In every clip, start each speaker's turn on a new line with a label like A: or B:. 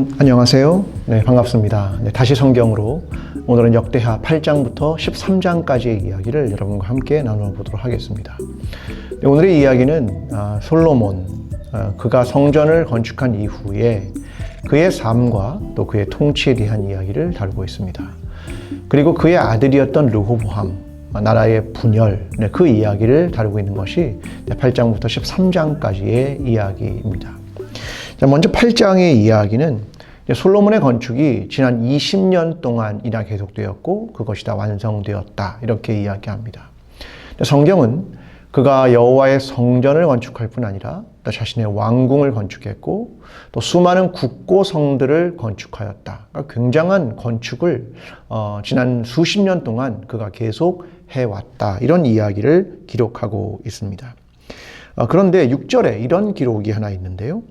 A: 여러분 안녕하세요. 네, 반갑습니다. 네, 다시 성경으로 오늘은 역대하 8장부터 13장까지의 이야기를 여러분과 함께 나눠보도록 하겠습니다. 네, 오늘의 이야기는 솔로몬, 그가 성전을 건축한 이후에 그의 삶과 또 그의 통치에 대한 이야기를 다루고 있습니다. 그리고 그의 아들이었던 르호보암, 나라의 분열, 그 이야기를 다루고 있는 것이 8장부터 13장까지의 이야기입니다. 자, 먼저 8장의 이야기는 솔로몬의 건축이 지난 20년 동안이나 계속되었고 그것이 다 완성되었다, 이렇게 이야기합니다. 성경은 그가 여호와의 성전을 건축할 뿐 아니라 또 자신의 왕궁을 건축했고 또 수많은 국고성들을 건축하였다. 그러니까 굉장한 건축을 지난 수십 년 동안 그가 계속 해왔다, 이런 이야기를 기록하고 있습니다. 그런데 6절에 이런 기록이 하나 있는데요.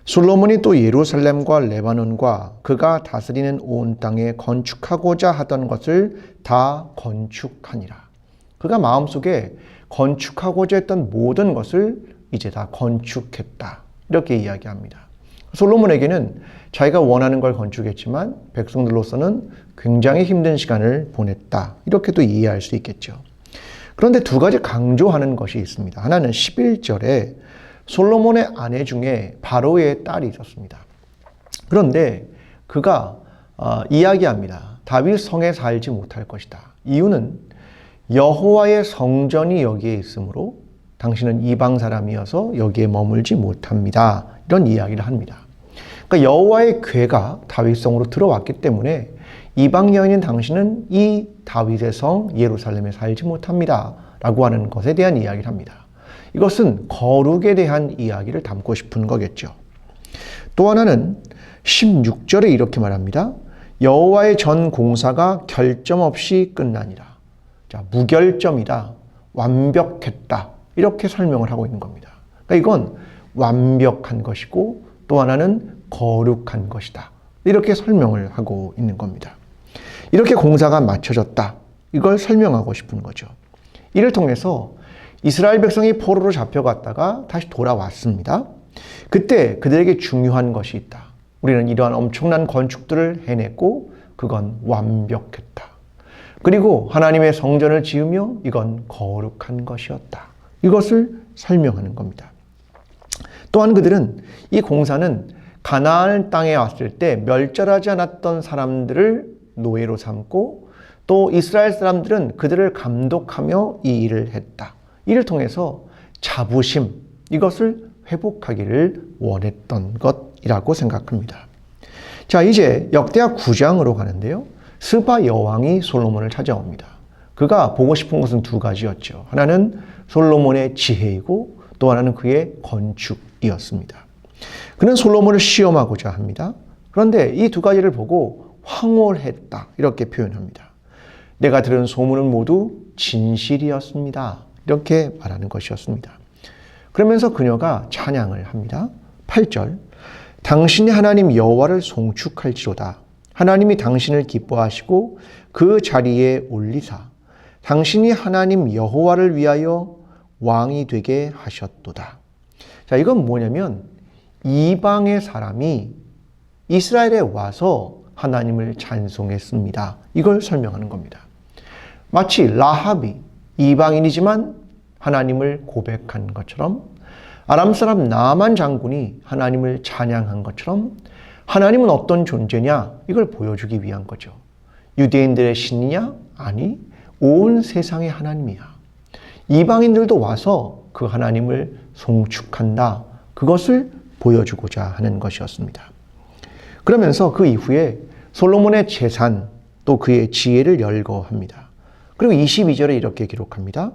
A: 솔로몬이 또 예루살렘과 레바논과 그가 다스리는 온 땅에 건축하고자 하던 것을 다 건축하니라. 그가 마음속에 건축하고자 했던 모든 것을 이제 다 건축했다, 이렇게 이야기합니다. 솔로몬에게는 자기가 원하는 걸 건축했지만 백성들로서는 굉장히 힘든 시간을 보냈다, 이렇게도 이해할 수 있겠죠. 그런데 두 가지 강조하는 것이 있습니다. 하나는 11절에 솔로몬의 아내 중에 바로의 딸이 있었습니다. 그런데 그가 이야기합니다. 다윗 성에 살지 못할 것이다. 이유는 여호와의 성전이 여기에 있으므로 당신은 이방 사람이어서 여기에 머물지 못합니다, 이런 이야기를 합니다. 그러니까 여호와의 궤가 다윗 성으로 들어왔기 때문에 이방 여인인 당신은 이 다윗의 성 예루살렘에 살지 못합니다 라고 하는 것에 대한 이야기를 합니다. 이것은 거룩에 대한 이야기를 담고 싶은 거겠죠. 또 하나는 16절에 이렇게 말합니다. 여호와의 전 공사가 결점 없이 끝나니라. 자, 무결점이다, 완벽했다, 이렇게 설명을 하고 있는 겁니다. 그러니까 이건 완벽한 것이고 또 하나는 거룩한 것이다, 이렇게 설명을 하고 있는 겁니다. 이렇게 공사가 마쳐졌다, 이걸 설명하고 싶은 거죠. 이를 통해서 이스라엘 백성이 포로로 잡혀갔다가 다시 돌아왔습니다. 그때 그들에게 중요한 것이 있다. 우리는 이러한 엄청난 건축들을 해냈고 그건 완벽했다. 그리고 하나님의 성전을 지으며 이건 거룩한 것이었다. 이것을 설명하는 겁니다. 또한 그들은 이 공사는 가나안 땅에 왔을 때 멸절하지 않았던 사람들을 노예로 삼고 또 이스라엘 사람들은 그들을 감독하며 이 일을 했다. 이를 통해서 자부심, 이것을 회복하기를 원했던 것이라고 생각합니다. 자, 이제 역대하 9장으로 가는데요. 스바 여왕이 솔로몬을 찾아옵니다. 그가 보고 싶은 것은 두 가지였죠. 하나는 솔로몬의 지혜이고 또 하나는 그의 건축이었습니다. 그는 솔로몬을 시험하고자 합니다. 그런데 이 두 가지를 보고 황홀했다, 이렇게 표현합니다. 내가 들은 소문은 모두 진실이었습니다, 이렇게 말하는 것이었습니다. 그러면서 그녀가 찬양을 합니다. 8절, 당신이 하나님 여호와를 송축할지로다. 하나님이 당신을 기뻐하시고 그 자리에 올리사 당신이 하나님 여호와를 위하여 왕이 되게 하셨도다. 자, 이건 뭐냐면 이방의 사람이 이스라엘에 와서 하나님을 찬송했습니다, 이걸 설명하는 겁니다. 마치 라합이 이방인이지만 하나님을 고백한 것처럼 아람 사람 나만 장군이 하나님을 찬양한 것처럼 하나님은 어떤 존재냐, 이걸 보여주기 위한 거죠. 유대인들의 신이냐? 아니, 온 세상의 하나님이야. 이방인들도 와서 그 하나님을 송축한다, 그것을 보여주고자 하는 것이었습니다. 그러면서 그 이후에 솔로몬의 재산 또 그의 지혜를 열거합니다. 그리고 22절에 이렇게 기록합니다.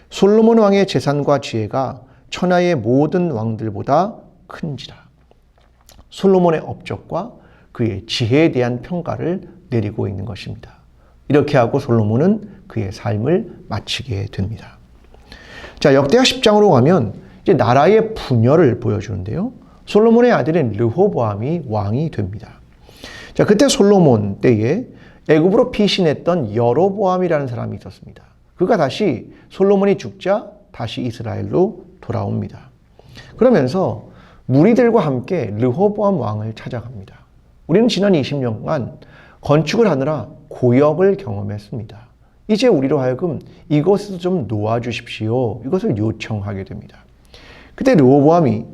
A: 솔로몬 왕의 재산과 지혜가 천하의 모든 왕들보다 큰지라. 솔로몬의 업적과 그의 지혜에 대한 평가를 내리고 있는 것입니다. 이렇게 하고 솔로몬은 그의 삶을 마치게 됩니다. 자, 역대하 10장으로 가면 이제 나라의 분열을 보여주는데요. 솔로몬의 아들인 르호보암이 왕이 됩니다. 자, 그때 솔로몬 때에 애굽으로 피신했던 여로보암이라는 사람이 있었습니다. 그가 다시 솔로몬이 죽자 다시 이스라엘로 돌아옵니다. 그러면서 무리들과 함께 르호보암 왕을 찾아갑니다. 우리는 지난 20년간 건축을 하느라 고역을 경험했습니다. 이제 우리로 하여금 이것에서 좀 놓아주십시오. 이것을 요청하게 됩니다. 그때 르호보암이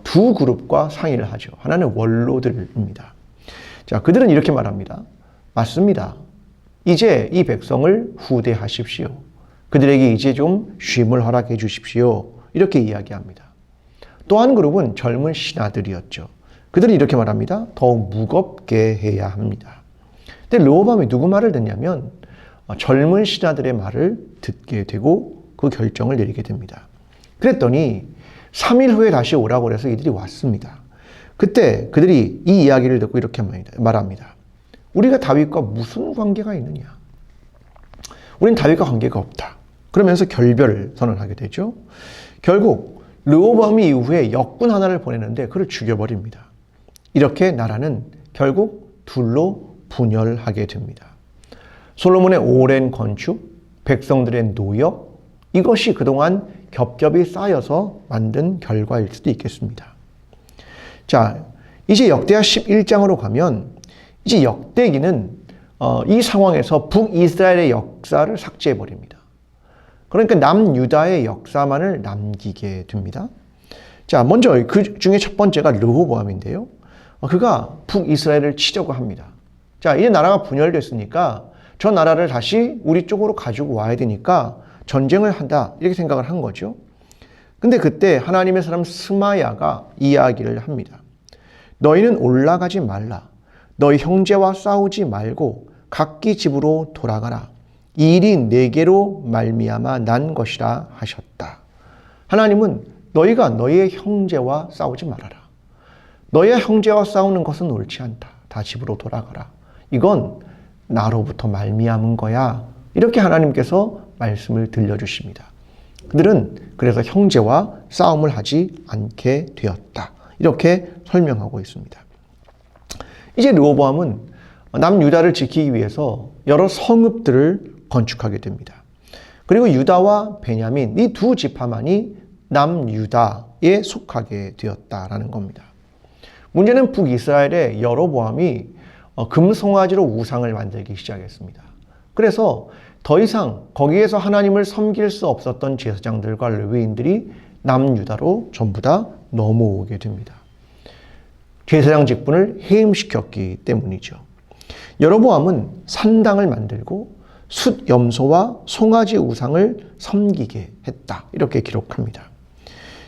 A: 두 그룹과 상의를 하죠. 하나는 원로들입니다. 자, 그들은 이렇게 말합니다. 맞습니다. 이제 이 백성을 후대하십시오. 그들에게 이제 좀 쉼을 허락해 주십시오. 이렇게 이야기합니다. 또 한 그룹은 젊은 신하들이었죠. 그들은 이렇게 말합니다. 더욱 무겁게 해야 합니다. 근데 르호보암이 누구 말을 듣냐면 젊은 신하들의 말을 듣게 되고 그 결정을 내리게 됩니다. 그랬더니 3일 후에 다시 오라고 해서 이들이 왔습니다. 그때 그들이 이 이야기를 듣고 이렇게 말합니다. 우리가 다윗과 무슨 관계가 있느냐? 우리는 다윗과 관계가 없다. 그러면서 결별을 선언하게 되죠. 결국 르호보암이 이후에 역군 하나를 보내는데 그를 죽여버립니다. 이렇게 나라는 결국 둘로 분열하게 됩니다. 솔로몬의 오랜 건축, 백성들의 노역, 이것이 그동안 겹겹이 쌓여서 만든 결과일 수도 있겠습니다. 자, 이제 역대하 11장으로 가면 이제 역대기는 이 상황에서 북이스라엘의 역사를 삭제해버립니다. 그러니까 남유다의 역사만을 남기게 됩니다. 자, 먼저 그 중에 첫 번째가 르호보암인데요. 그가 북이스라엘을 치려고 합니다. 자, 이제 나라가 분열됐으니까 저 나라를 다시 우리 쪽으로 가지고 와야 되니까 전쟁을 한다 이렇게 생각을 한 거죠. 근데 그때 하나님의 사람 스마야가 이야기를 합니다. 너희는 올라가지 말라. 너희 형제와 싸우지 말고 각기 집으로 돌아가라. 이 일이 내게로 말미암아 난 것이라 하셨다. 하나님은 너희가 너희의 형제와 싸우지 말아라. 너희의 형제와 싸우는 것은 옳지 않다. 다 집으로 돌아가라. 이건 나로부터 말미암은 거야. 이렇게 하나님께서 말씀을 들려주십니다. 그들은 그래서 형제와 싸움을 하지 않게 되었다. 이렇게 설명하고 있습니다. 이제 르호보암은 남유다를 지키기 위해서 여러 성읍들을 건축하게 됩니다. 그리고 유다와 베냐민 이 두 지파만이 남유다에 속하게 되었다라는 겁니다. 문제는 북이스라엘의 여로보암이 금송아지로 우상을 만들기 시작했습니다. 그래서 더 이상 거기에서 하나님을 섬길 수 없었던 제사장들과 레위인들이 남유다로 전부 다 넘어오게 됩니다. 제사장 직분을 해임시켰기 때문이죠. 여로보암은 산당을 만들고 숫 염소와 송아지 우상을 섬기게 했다. 이렇게 기록합니다.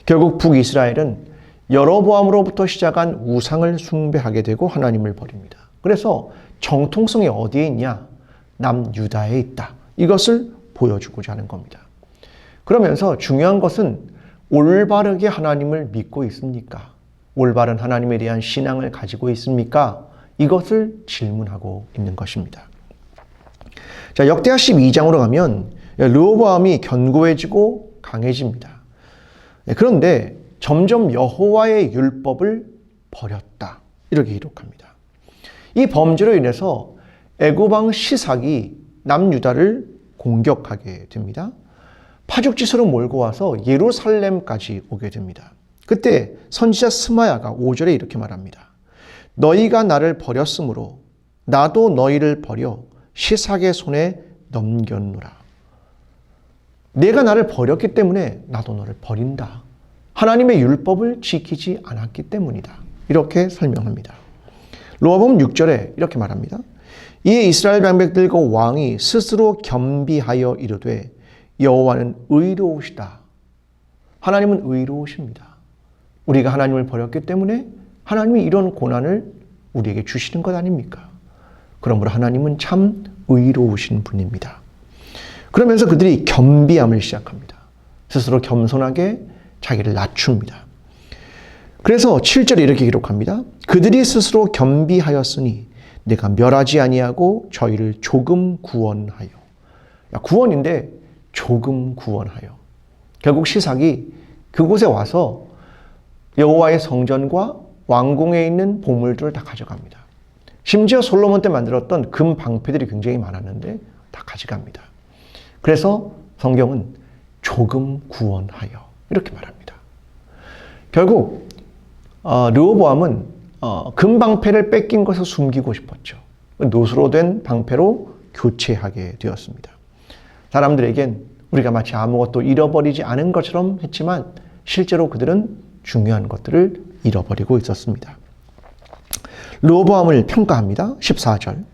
A: 결국 북이스라엘은 여로보암으로부터 시작한 우상을 숭배하게 되고 하나님을 버립니다. 그래서 정통성이 어디에 있냐? 남유다에 있다. 이것을 보여주고자 하는 겁니다. 그러면서 중요한 것은 올바르게 하나님을 믿고 있습니까? 올바른 하나님에 대한 신앙을 가지고 있습니까? 이것을 질문하고 있는 것입니다. 자, 역대하 12장으로 가면 르호보암이 견고해지고 강해집니다. 그런데 점점 여호와의 율법을 버렸다. 이렇게 기록합니다. 이 범죄로 인해서 애굽왕 시삭이 남유다를 공격하게 됩니다. 파죽지세로 몰고 와서 예루살렘까지 오게 됩니다. 그때 선지자 스마야가 5절에 이렇게 말합니다. 너희가 나를 버렸으므로 나도 너희를 버려 시삭의 손에 넘겼노라. 내가 나를 버렸기 때문에 나도 너를 버린다. 하나님의 율법을 지키지 않았기 때문이다. 이렇게 설명합니다. 르호보암 6절에 이렇게 말합니다. 이에 이스라엘 방백들과 왕이 스스로 겸비하여 이르되 여호와는 의로우시다. 하나님은 의로우십니다. 우리가 하나님을 버렸기 때문에 하나님이 이런 고난을 우리에게 주시는 것 아닙니까? 그러므로 하나님은 참 의로우신 분입니다. 그러면서 그들이 겸비함을 시작합니다. 스스로 겸손하게 자기를 낮춥니다. 그래서 7절에 이렇게 기록합니다. 그들이 스스로 겸비하였으니 내가 멸하지 아니하고 저희를 조금 구원하여. 구원인데 조금 구원하여. 결국 시삭이 그곳에 와서 여호와의 성전과 왕궁에 있는 보물들을 다 가져갑니다. 심지어 솔로몬 때 만들었던 금 방패들이 굉장히 많았는데 다 가져갑니다. 그래서 성경은 조금 구원하여 이렇게 말합니다. 결국 르호보암은 금방패를 뺏긴 것을 숨기고 싶었죠. 노수로 된 방패로 교체하게 되었습니다. 사람들에겐 우리가 마치 아무것도 잃어버리지 않은 것처럼 했지만 실제로 그들은 중요한 것들을 잃어버리고 있었습니다. 르호보암을 평가합니다. 14절.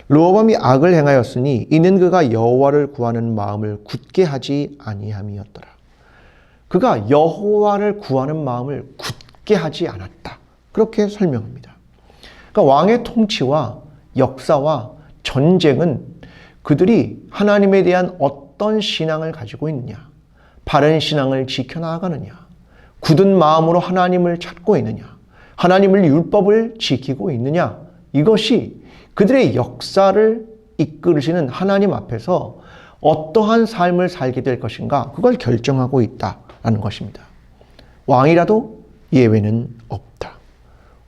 A: 르호보암이 악을 행하였으니 이는 그가 여호와를 구하는 마음을 굳게 하지 아니함이었더라. 그가 여호와를 구하는 마음을 굳게 하지 않았다. 그렇게 설명합니다. 그러니까 왕의 통치와 역사와 전쟁은 그들이 하나님에 대한 어떤 신앙을 가지고 있느냐, 바른 신앙을 지켜나가느냐, 굳은 마음으로 하나님을 찾고 있느냐, 하나님의 율법을 지키고 있느냐, 이것이 그들의 역사를 이끌으시는 하나님 앞에서 어떠한 삶을 살게 될 것인가, 그걸 결정하고 있다라는 것입니다. 왕이라도 예외는 없다.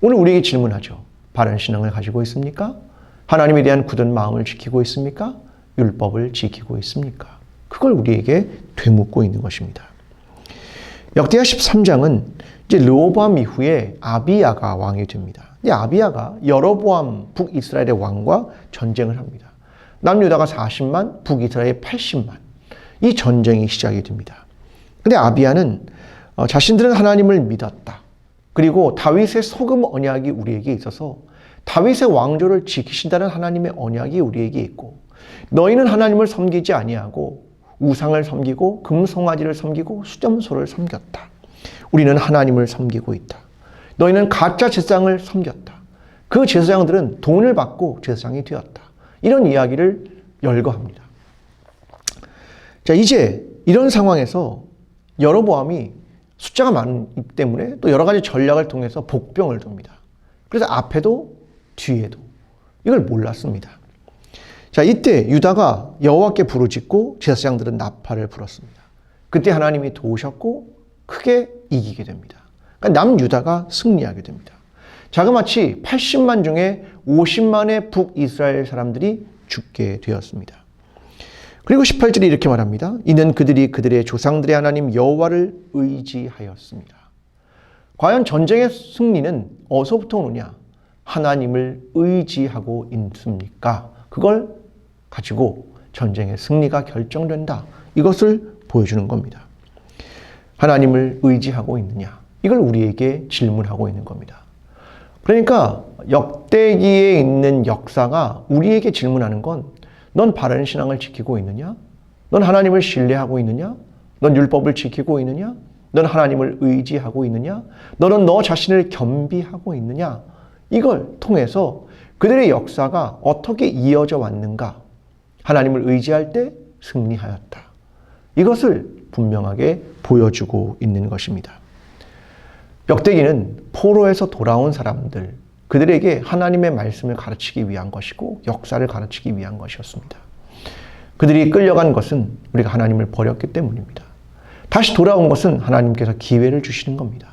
A: 오늘 우리에게 질문하죠. 바른 신앙을 가지고 있습니까? 하나님에 대한 굳은 마음을 지키고 있습니까? 율법을 지키고 있습니까? 그걸 우리에게 되묻고 있는 것입니다. 역대하 13장은 이제 르호보암 이후에 아비야가 왕이 됩니다. 이 아비야가 여로보암 북이스라엘의 왕과 전쟁을 합니다. 남유다가 40만, 북이스라엘 80만. 이 전쟁이 시작이 됩니다. 근데 아비야는 자신들은 하나님을 믿었다. 그리고 다윗의 소금 언약이 우리에게 있어서 다윗의 왕조를 지키신다는 하나님의 언약이 우리에게 있고, 너희는 하나님을 섬기지 아니하고 우상을 섬기고 금송아지를 섬기고 수점소를 섬겼다. 우리는 하나님을 섬기고 있다. 너희는 가짜 제사장을 섬겼다. 그 제사장들은 돈을 받고 제사장이 되었다. 이런 이야기를 열거합니다. 자, 이제 이런 상황에서 여로보암이 숫자가 많기 때문에 또 여러 가지 전략을 통해서 복병을 둡니다. 그래서 앞에도 뒤에도 이걸 몰랐습니다. 자, 이때 유다가 여호와께 부르짖고 제사장들은 나팔을 불었습니다. 그때 하나님이 도우셨고 크게 이기게 됩니다. 그러니까 남유다가 승리하게 됩니다. 자그마치 80만 중에 50만의 북이스라엘 사람들이 죽게 되었습니다. 그리고 18절에 이렇게 말합니다. 이는 그들이 그들의 조상들의 하나님 여호와를 의지하였습니다. 과연 전쟁의 승리는 어디서부터 오느냐? 하나님을 의지하고 있습니까? 그걸 가지고 전쟁의 승리가 결정된다. 이것을 보여주는 겁니다. 하나님을 의지하고 있느냐? 이걸 우리에게 질문하고 있는 겁니다. 그러니까 역대기에 있는 역사가 우리에게 질문하는 건, 넌 바른 신앙을 지키고 있느냐? 넌 하나님을 신뢰하고 있느냐? 넌 율법을 지키고 있느냐? 넌 하나님을 의지하고 있느냐? 너는 너 자신을 겸비하고 있느냐? 이걸 통해서 그들의 역사가 어떻게 이어져 왔는가? 하나님을 의지할 때 승리하였다. 이것을 분명하게 보여주고 있는 것입니다. 역대기는 포로에서 돌아온 사람들, 그들에게 하나님의 말씀을 가르치기 위한 것이고 역사를 가르치기 위한 것이었습니다. 그들이 끌려간 것은 우리가 하나님을 버렸기 때문입니다. 다시 돌아온 것은 하나님께서 기회를 주시는 겁니다.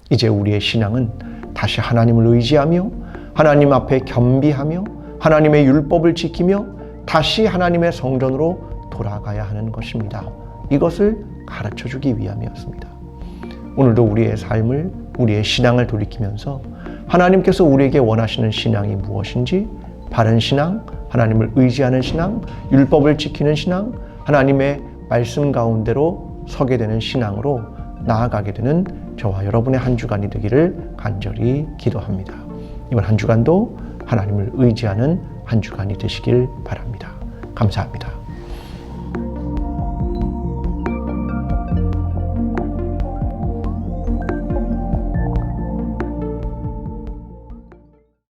A: 이제 우리의 신앙은 다시 하나님을 의지하며 하나님 앞에 겸비하며 하나님의 율법을 지키며 다시 하나님의 성전으로 돌아가야 하는 것입니다. 이것을 가르쳐주기 위함이었습니다. 오늘도 우리의 삶을, 우리의 신앙을 돌이키면서 하나님께서 우리에게 원하시는 신앙이 무엇인지, 바른 신앙, 하나님을 의지하는 신앙, 율법을 지키는 신앙, 하나님의 말씀 가운데로 서게 되는 신앙으로 나아가게 되는 저와 여러분의 한 주간이 되기를 간절히 기도합니다. 이번 한 주간도 하나님을 의지하는 한 주간이 되시길 바랍니다. 감사합니다.